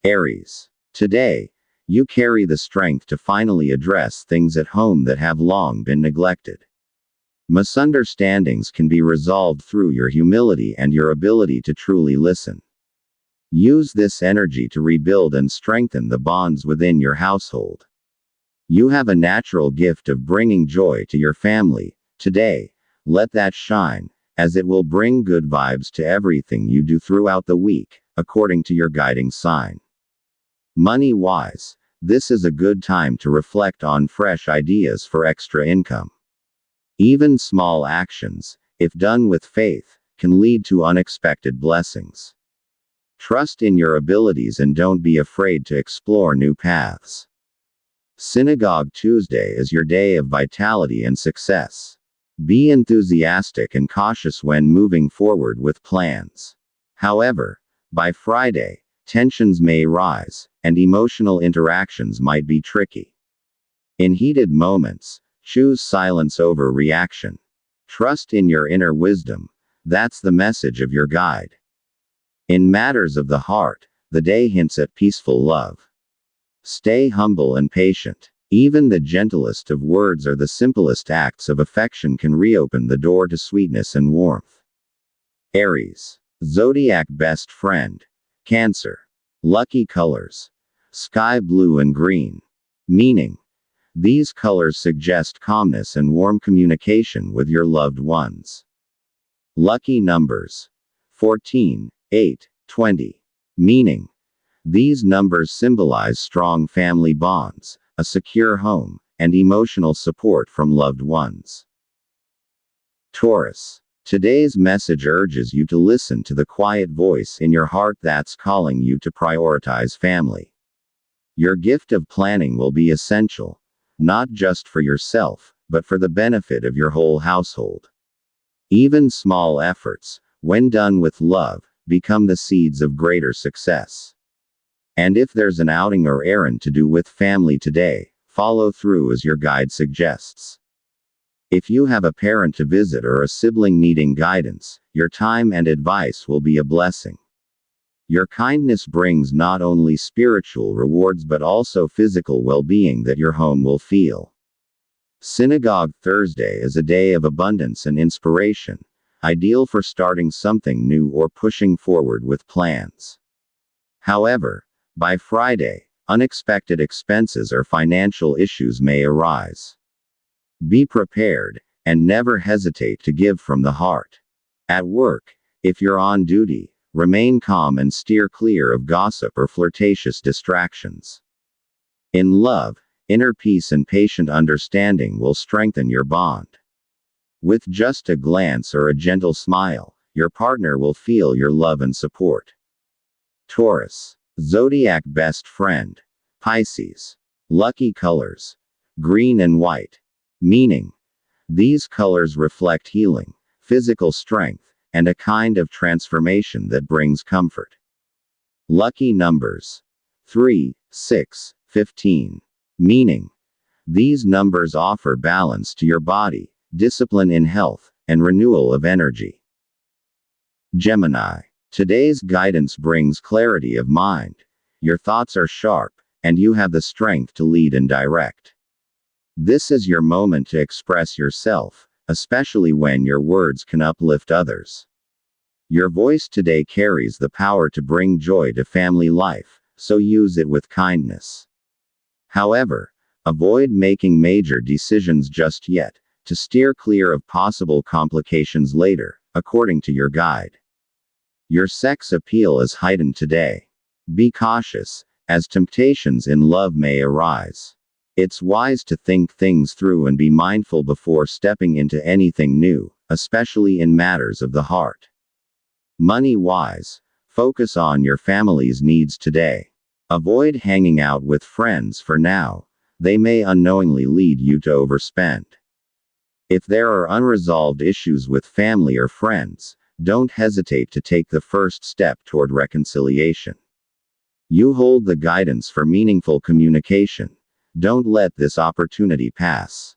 Aries. Today, you carry the strength to finally address things at home that have long been neglected. Misunderstandings can be resolved through your humility and your ability to truly listen. Use this energy to rebuild and strengthen the bonds within your household. You have a natural gift of bringing joy to your family. Today, let that shine, as it will bring good vibes to everything you do throughout the week, according to your guiding sign. Money-wise, this is a good time to reflect on fresh ideas for extra income. Even small actions, if done with faith, can lead to unexpected blessings. Trust in your abilities and don't be afraid to explore new paths. Synagogue Tuesday is your day of vitality and success. Be enthusiastic and cautious when moving forward with plans. However, by Friday, tensions may rise, and emotional interactions might be tricky. In heated moments, choose silence over reaction. Trust in your inner wisdom. That's the message of your guide. In matters of the heart, the day hints at peaceful love. Stay humble and patient. Even the gentlest of words or the simplest acts of affection can reopen the door to sweetness and warmth. Aries. Zodiac best friend. Cancer. Lucky colors: sky blue and green. Meaning: these colors suggest calmness and warm communication with your loved ones. Lucky numbers: 14, 8, 20. Meaning: these numbers symbolize strong family bonds, a secure home, and emotional support from loved ones. Taurus. Today's message urges you to listen to the quiet voice in your heart that's calling you to prioritize family. Your gift of planning will be essential, not just for yourself, but for the benefit of your whole household. Even small efforts, when done with love, become the seeds of greater success. And if there's an outing or errand to do with family today, follow through as your guide suggests. If you have a parent to visit or a sibling needing guidance, your time and advice will be a blessing. Your kindness brings not only spiritual rewards but also physical well-being that your home will feel. Synagogue Thursday is a day of abundance and inspiration, ideal for starting something new or pushing forward with plans. However, by Friday, unexpected expenses or financial issues may arise. Be prepared, and never hesitate to give from the heart. At work, if you're on duty, remain calm and steer clear of gossip or flirtatious distractions. In love, inner peace and patient understanding will strengthen your bond. With just a glance or a gentle smile, your partner will feel your love and support. Taurus. Zodiac best friend. Pisces. Lucky colors: green and white. Meaning: these colors reflect healing, physical strength, and a kind of transformation that brings comfort. Lucky numbers: 3, 6, 15. Meaning: these numbers offer balance to your body, discipline in health, and renewal of energy. Gemini. Today's guidance brings clarity of mind. Your thoughts are sharp, and you have the strength to lead and direct. This is your moment to express yourself, especially when your words can uplift others. Your voice today carries the power to bring joy to family life, so use it with kindness. However, avoid making major decisions just yet, to steer clear of possible complications later, according to your guide. Your sex appeal is heightened today. Be cautious, as temptations in love may arise. It's wise to think things through and be mindful before stepping into anything new, especially in matters of the heart. Money-wise, focus on your family's needs today. Avoid hanging out with friends for now. They may unknowingly lead you to overspend. If there are unresolved issues with family or friends, don't hesitate to take the first step toward reconciliation. You hold the guidance for meaningful communication. Don't let this opportunity pass.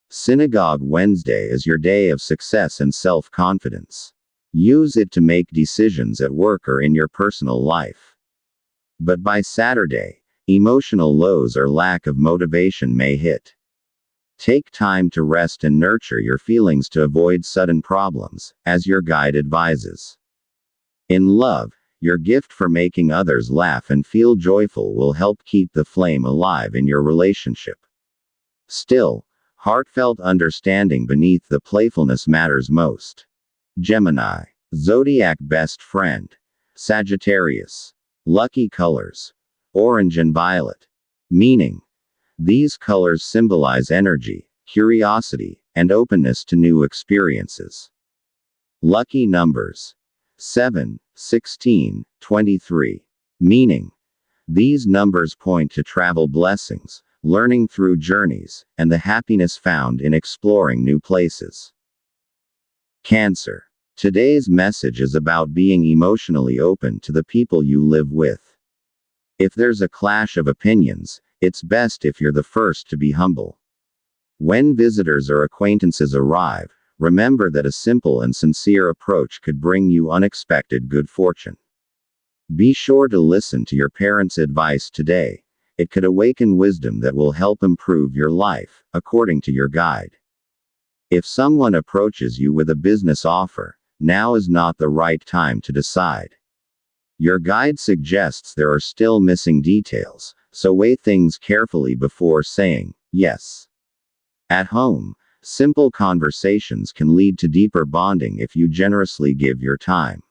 Synagogue Wednesday is your day of success and self-confidence. Use it to make decisions at work or in your personal life. But by Saturday, emotional lows or lack of motivation may hit. Take time to rest and nurture your feelings to avoid sudden problems, as your guide advises. In love, your gift for making others laugh and feel joyful will help keep the flame alive in your relationship. Still, heartfelt understanding beneath the playfulness matters most. Gemini. Zodiac best friend. Sagittarius. Lucky colors. Orange and violet. Meaning. These colors symbolize energy, curiosity, and openness to new experiences. Lucky numbers. 7, 16, 23. Meaning. These numbers point to travel blessings, learning through journeys, and the happiness found in exploring new places. Cancer. Today's message is about being emotionally open to the people you live with. If there's a clash of opinions, it's best if you're the first to be humble. When visitors or acquaintances arrive, remember that a simple and sincere approach could bring you unexpected good fortune. Be sure to listen to your parents' advice today. It could awaken wisdom that will help improve your life, according to your guide. If someone approaches you with a business offer, now is not the right time to decide. Your guide suggests there are still missing details, so weigh things carefully before saying yes. At home, simple conversations can lead to deeper bonding if you generously give your time.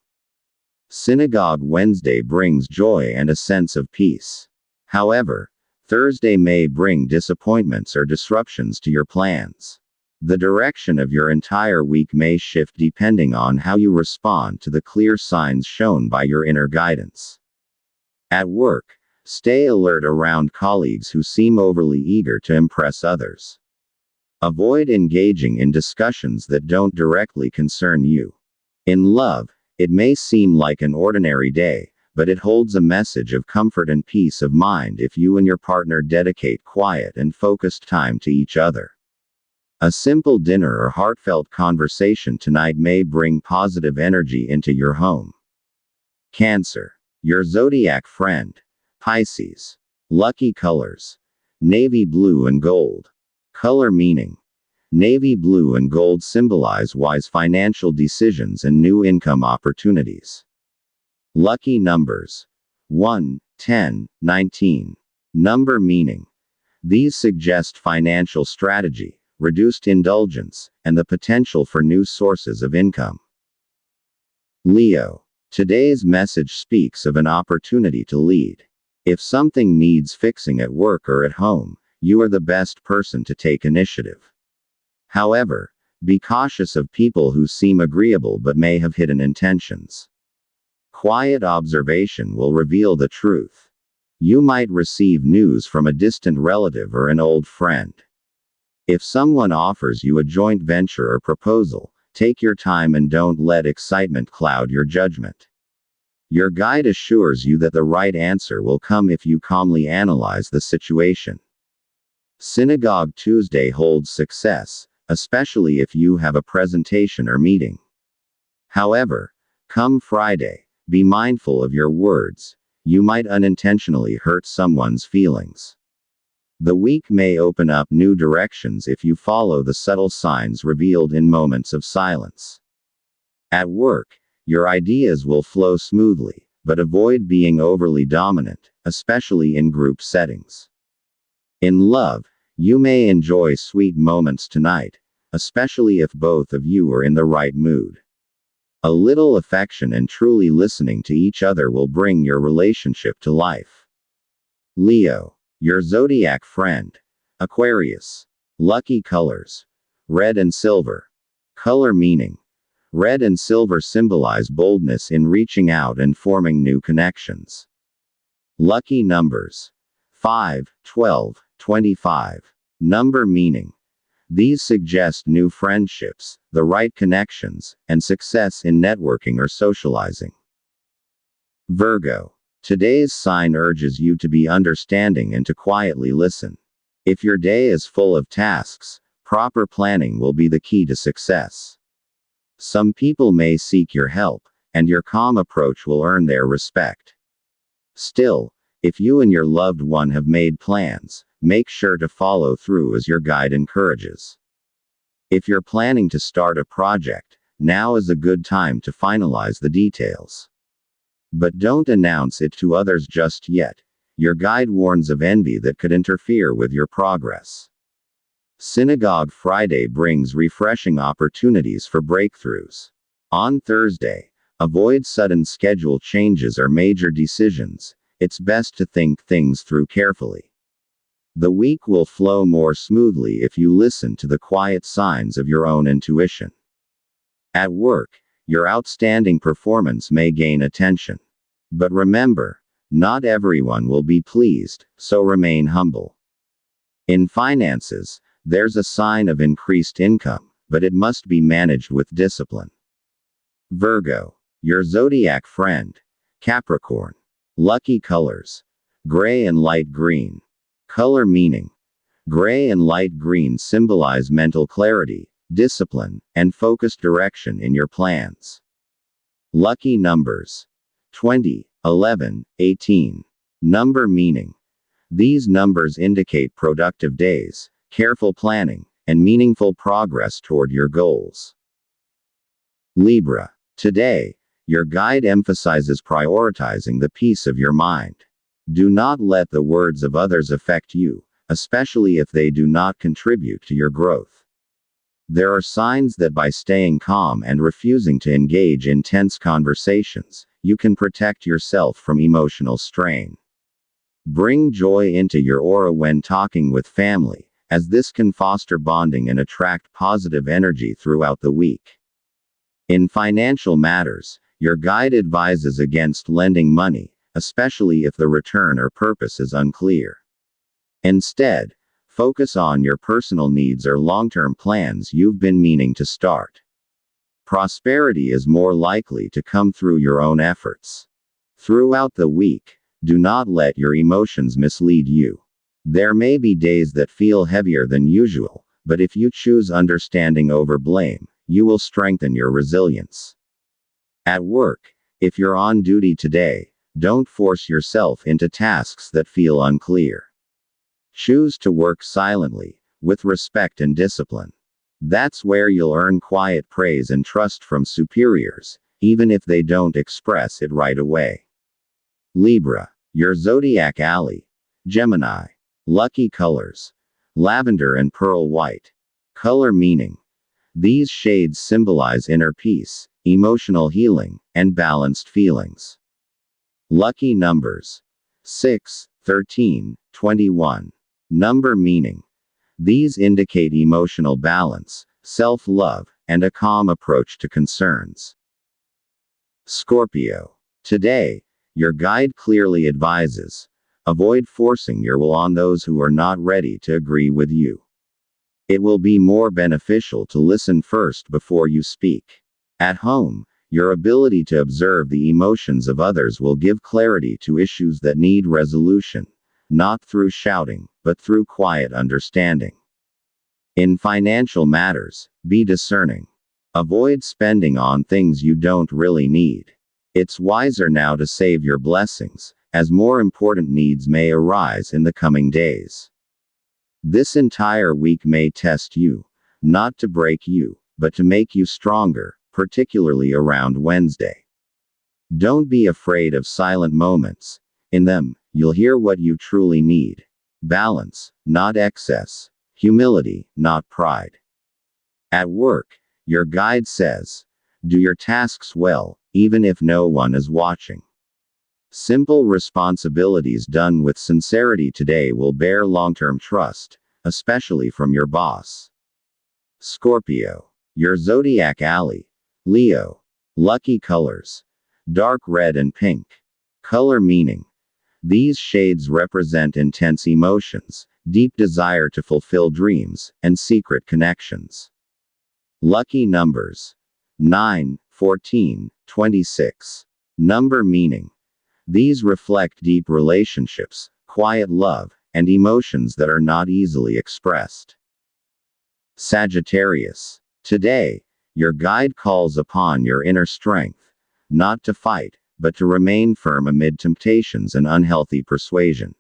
Synagogue Wednesday brings joy and a sense of peace. However, Thursday may bring disappointments or disruptions to your plans. The direction of your entire week may shift depending on how you respond to the clear signs shown by your inner guidance. At work, stay alert around colleagues who seem overly eager to impress others. Avoid engaging in discussions that don't directly concern you. In love, it may seem like an ordinary day, but it holds a message of comfort and peace of mind if you and your partner dedicate quiet and focused time to each other. A simple dinner or heartfelt conversation tonight may bring positive energy into your home. Cancer. Your zodiac friend. Pisces. Lucky colors. Navy blue and gold. Color meaning. Navy blue and gold symbolize wise financial decisions and new income opportunities. Lucky numbers. 1, 10, 19. Number meaning. These suggest financial strategy, reduced indulgence, and the potential for new sources of income. Leo. Today's message speaks of an opportunity to lead. If something needs fixing at work or at home, you are the best person to take initiative. However, be cautious of people who seem agreeable but may have hidden intentions. Quiet observation will reveal the truth. You might receive news from a distant relative or an old friend. If someone offers you a joint venture or proposal, take your time and don't let excitement cloud your judgment. Your guide assures you that the right answer will come if you calmly analyze the situation. Synagogue Tuesday holds success, especially if you have a presentation or meeting. However, come Friday, be mindful of your words. You might unintentionally hurt someone's feelings. The week may open up new directions if you follow the subtle signs revealed in moments of silence. At work, your ideas will flow smoothly, but avoid being overly dominant, especially in group settings. In love, you may enjoy sweet moments tonight, especially if both of you are in the right mood. A little affection and truly listening to each other will bring your relationship to life. Leo. Your zodiac friend. Aquarius. Lucky colors. Red and silver. Color meaning. Red and silver symbolize boldness in reaching out and forming new connections. Lucky numbers. 5, 12, 25. Number meaning. These suggest new friendships, the right connections, and success in networking or socializing. Virgo. Today's sign urges you to be understanding and to quietly listen. If your day is full of tasks, proper planning will be the key to success. Some people may seek your help, and your calm approach will earn their respect. Still, If you and your loved one have made plans, make sure to follow through as your guide encourages. If you're planning to start a project, now is a good time to finalize the details. But don't announce it to others just yet. Your guide warns of envy that could interfere with your progress. Synagogue Friday brings refreshing opportunities for breakthroughs. On Thursday, avoid sudden schedule changes or major decisions. It's best to think things through carefully. The week will flow more smoothly if you listen to the quiet signs of your own intuition. At work, your outstanding performance may gain attention. But remember, not everyone will be pleased, so remain humble. In finances, there's a sign of increased income, but it must be managed with discipline. Virgo, your zodiac friend. Capricorn. Lucky colors: gray and light green. Color meaning: gray and light green symbolize mental clarity, discipline, and focused direction in your plans. Lucky numbers: 20, 11, 18. Number meaning: these numbers indicate productive days, careful planning, and meaningful progress toward your goals. Libra. Today, your guide emphasizes prioritizing the peace of your mind. Do not let the words of others affect you, especially if they do not contribute to your growth. There are signs that by staying calm and refusing to engage in tense conversations, you can protect yourself from emotional strain. Bring joy into your aura when talking with family, as this can foster bonding and attract positive energy throughout the week. In financial matters, your guide advises against lending money, especially if the return or purpose is unclear. Instead, focus on your personal needs or long-term plans you've been meaning to start. Prosperity is more likely to come through your own efforts. Throughout the week, do not let your emotions mislead you. There may be days that feel heavier than usual, but if you choose understanding over blame, you will strengthen your resilience. At work, if you're on duty today, don't force yourself into tasks that feel unclear. Choose to work silently, with respect and discipline. That's where you'll earn quiet praise and trust from superiors, even if they don't express it right away. Libra, your zodiac ally. Gemini. Lucky colors: lavender and pearl white. Color meaning: these shades symbolize inner peace, emotional healing, and balanced feelings. Lucky numbers: 6, 13, 21. Number meaning: these indicate emotional balance, self-love, and a calm approach to concerns. Scorpio. Today, your guide clearly advises: avoid forcing your will on those who are not ready to agree with you. It will be more beneficial to listen first before you speak. At home, your ability to observe the emotions of others will give clarity to issues that need resolution, not through shouting, but through quiet understanding. In financial matters, be discerning. Avoid spending on things you don't really need. It's wiser now to save your blessings, as more important needs may arise in the coming days. This entire week may test you, not to break you, but to make you stronger, particularly around Wednesday. Don't be afraid of silent moments. In them, you'll hear what you truly need. Balance, not excess. Humility, not pride. At work, your guide says: do your tasks well, even if no one is watching. Simple responsibilities done with sincerity today will bear long-term trust, especially from your boss. Scorpio, your zodiac ally. Leo. Lucky colors: dark red and pink. Color meaning: these shades represent intense emotions, deep desire to fulfill dreams, and secret connections. Lucky numbers: 9, 14, 26. Number meaning: these reflect deep relationships, quiet love, and emotions that are not easily expressed. Sagittarius. Today, your guide calls upon your inner strength, not to fight, but to remain firm amid temptations and unhealthy persuasion.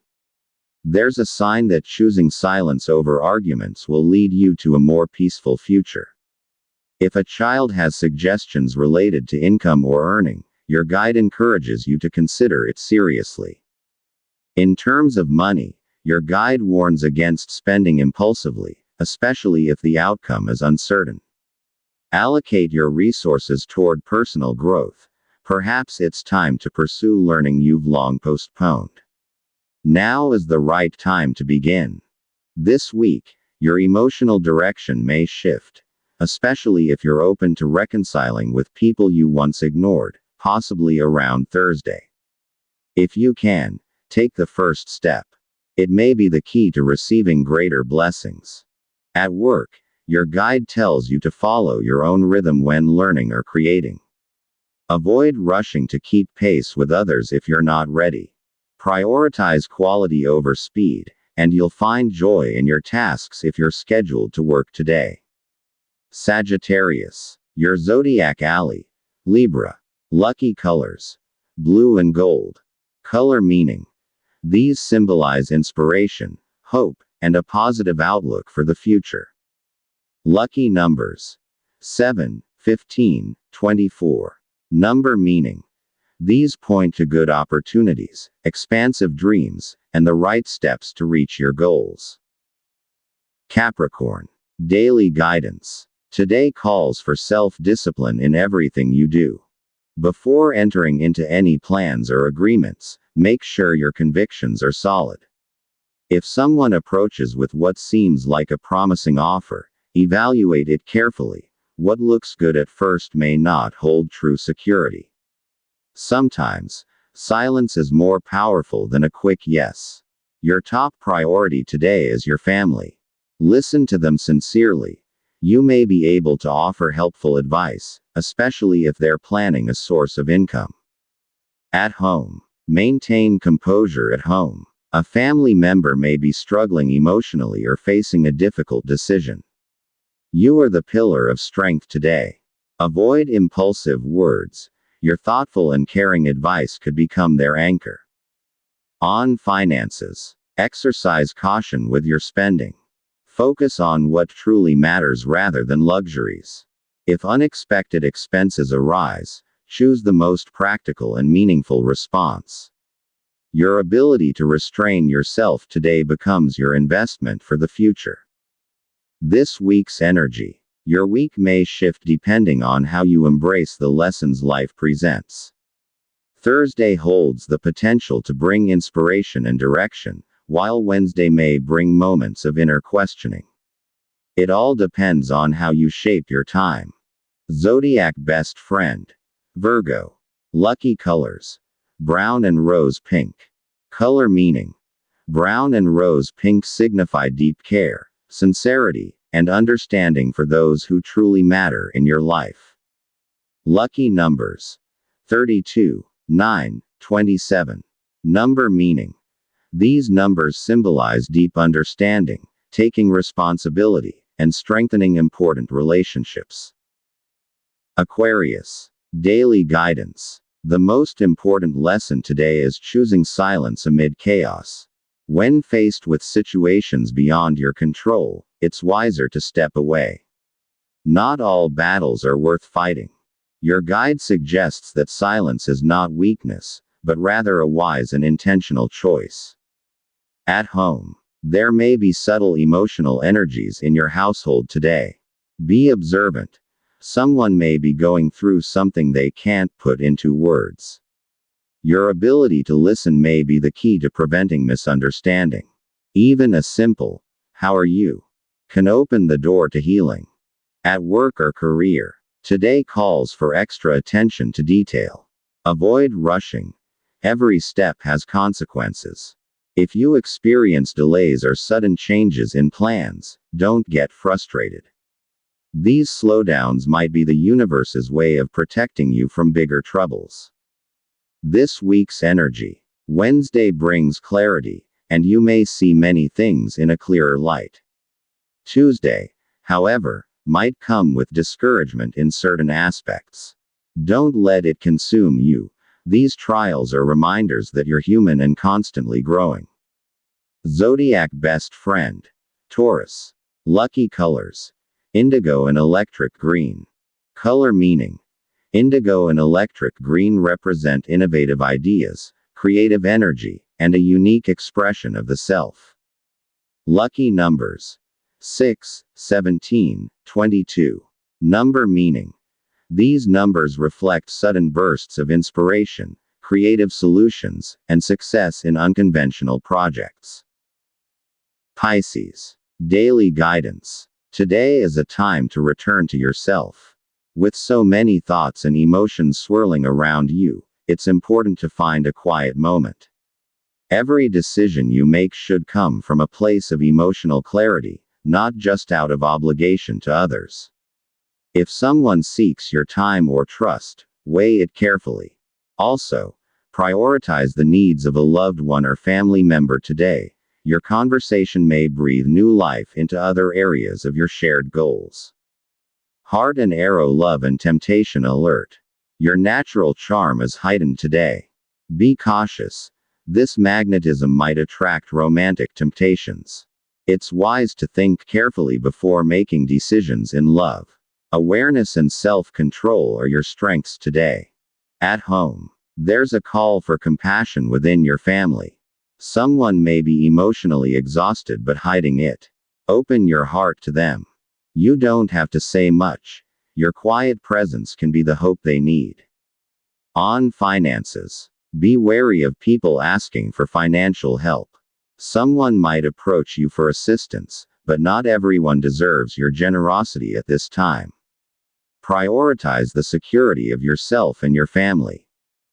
There's a sign that choosing silence over arguments will lead you to a more peaceful future. If a child has suggestions related to income or earning, your guide encourages you to consider it seriously. In terms of money, your guide warns against spending impulsively, especially if the outcome is uncertain. Allocate your resources toward personal growth. Perhaps it's time to pursue learning you've long postponed. Now is the right time to begin. This week, your emotional direction may shift, especially if you're open to reconciling with people you once ignored, possibly around Thursday. If you can, take the first step. It may be the key to receiving greater blessings. At work, your guide tells you to follow your own rhythm when learning or creating. Avoid rushing to keep pace with others if you're not ready. Prioritize quality over speed, and you'll find joy in your tasks if you're scheduled to work today. Sagittarius, your zodiac ally. Libra. Lucky colors: blue and gold. Color meaning: these symbolize inspiration, hope, and a positive outlook for the future. Lucky numbers: 7, 15, 24. Number meaning: these point to good opportunities, expansive dreams, and the right steps to reach your goals. Capricorn. Daily guidance. Today calls for self-discipline in everything you do. Before entering into any plans or agreements, make sure your convictions are solid. If someone approaches with what seems like a promising offer, evaluate it carefully. What looks good at first may not hold true security. Sometimes, silence is more powerful than a quick yes. Your top priority today is your family. Listen to them sincerely. You may be able to offer helpful advice, especially if they're planning a source of income. At home. Maintain composure at home. A family member may be struggling emotionally or facing a difficult decision. You are the pillar of strength today. Avoid impulsive words. Your thoughtful and caring advice could become their anchor. On finances. Exercise caution with your spending. Focus on what truly matters rather than luxuries. If unexpected expenses arise, choose the most practical and meaningful response. Your ability to restrain yourself today becomes your investment for the future. This week's energy. Your week may shift depending on how you embrace the lessons life presents. Thursday holds the potential to bring inspiration and direction, while Wednesday may bring moments of inner questioning. It all depends on how you shape your time. Zodiac best friend. Virgo. Lucky colors: brown and rose pink. Color meaning: brown and rose pink signify deep care, sincerity, and understanding for those who truly matter in your life. Lucky numbers: 32, 9, 27. Number meaning: these numbers symbolize deep understanding, taking responsibility, and strengthening important relationships. Aquarius. Daily guidance. The most important lesson today is choosing silence amid chaos. When faced with situations beyond your control, it's wiser to step away. Not all battles are worth fighting. Your guide suggests that silence is not weakness, but rather a wise and intentional choice. At home. There may be subtle emotional energies in your household today. Be observant. Someone may be going through something they can't put into words. Your ability to listen may be the key to preventing misunderstanding. Even a simple, "How are you?" can open the door to healing. At work or career. Today calls for extra attention to detail. Avoid rushing. Every step has consequences. If you experience delays or sudden changes in plans, don't get frustrated. These slowdowns might be the universe's way of protecting you from bigger troubles. This week's energy. Wednesday brings clarity, and you may see many things in a clearer light. Tuesday, however, might come with discouragement in certain aspects. Don't let it consume you, These trials are reminders that you're human and constantly growing. Zodiac best friend. Taurus. Lucky colors. Indigo and electric green. Color meaning. Indigo and electric green represent innovative ideas, creative energy, and a unique expression of the self. Lucky numbers. 6, 17, 22. Number meaning. These numbers reflect sudden bursts of inspiration, creative solutions, and success in unconventional projects. Pisces. Daily guidance. Today is a time to return to yourself. With so many thoughts and emotions swirling around you, it's important to find a quiet moment. Every decision you make should come from a place of emotional clarity, not just out of obligation to others. If someone seeks your time or trust, weigh it carefully. Also, prioritize the needs of a loved one or family member today. Your conversation may breathe new life into other areas of your shared goals. Heart and arrow love and temptation alert. Your natural charm is heightened today. Be cautious. This magnetism might attract romantic temptations. It's wise to think carefully before making decisions in love. Awareness and self-control are your strengths today. At home, there's a call for compassion within your family. Someone may be emotionally exhausted but hiding it. Open your heart to them. You don't have to say much. Your quiet presence can be the hope they need. On finances. Be wary of people asking for financial help. Someone might approach you for assistance, but not everyone deserves your generosity at this time. Prioritize the security of yourself and your family.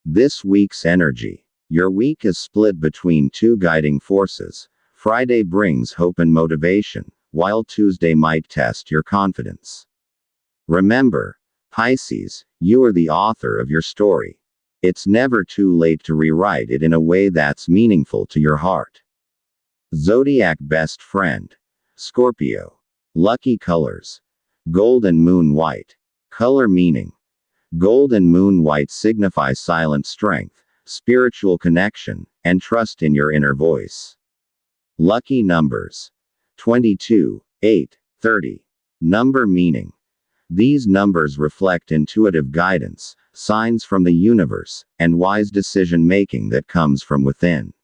This week's energy. Your week is split between two guiding forces. Friday brings hope and motivation, while Tuesday might test your confidence. Remember, Pisces, you are the author of your story. It's never too late to rewrite it in a way that's meaningful to your heart. Zodiac best friend. Scorpio. Lucky colors. Gold and moon white. Color meaning. Gold and moon white signify silent strength, spiritual connection, and trust in your inner voice. Lucky numbers. 22, 8, 30. Number meaning. These numbers reflect intuitive guidance, signs from the universe, and wise decision making that comes from within.